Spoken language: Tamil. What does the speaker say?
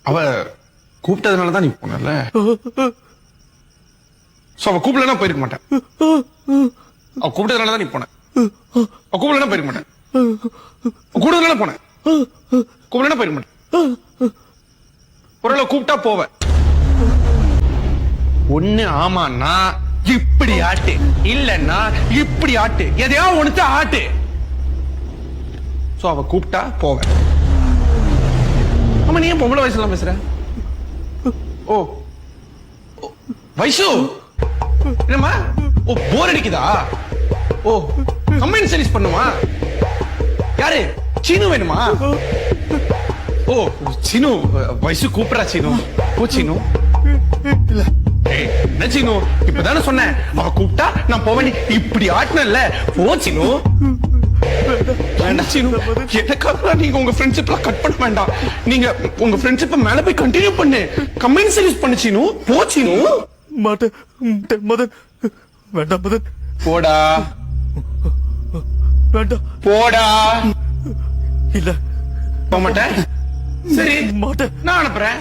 அவ கூப்பிட்டதுனாலதான் நீ போனல. அவ கூப்பிடலன்னா போயிருக்க மாட்டேன். அவ கூப்பிட்டதுனாலதான் நீ போன. அவ கூப்பிடலன்னா போயிருக்க மாட்டேன். கூப்பிட்டதுனால போனேன். கூப்பிடலன்னா போயிருக்க மாட்டேன். ஒரு கூப்பிட்டா போவேன். ஒண்ணு ஆமான்னா இப்படி ஆட்டு, இல்லன்னா இப்படி ஆட்டு, எதையா ஒண்ணு ஆட்டு. சோ அவ கூப்பிட்டா போவேன். ஆமா, நீ ஏன் பொம்பளை வயசுலாம் பேசுற? ஓ வயசு என்னம்மா? ஓ போர் அடிக்குதா? ஓ கம்பைன் சர்வீஸ் பண்ணுமா? யாரு சீனு வேணுமா? ஓ சீனு வயசு கூப்பிடா. சீனு ஓ சீனு இல்ல என்ன சீனு, இப்பதானே சொன்னேன் அவ கூப்பிட்டா நான் போவேன். இப்படி ஆட்டினல்ல, ஓ சீனு வேண்டாம் சீனு. எனக்காக நீங்க உங்க ஃப்ரெண்ட்ஷிப்லாம் கட் பண்ண வேண்டாம். நீங்க உங்க ஃப்ரெண்ட்ஷிப்பை மேல போய் கண்டினியூ பண்ணு. கம்பைன் சர்வீஸ் பண்ணு சீனு. போ சீனு. மாட்டேன் மதன். வேண்டாம் மதன். போடா வேண்டாம். போடா. இல்ல போக மாட்டேன். சரி மாட்டேன். நான் அனுப்புறேன்.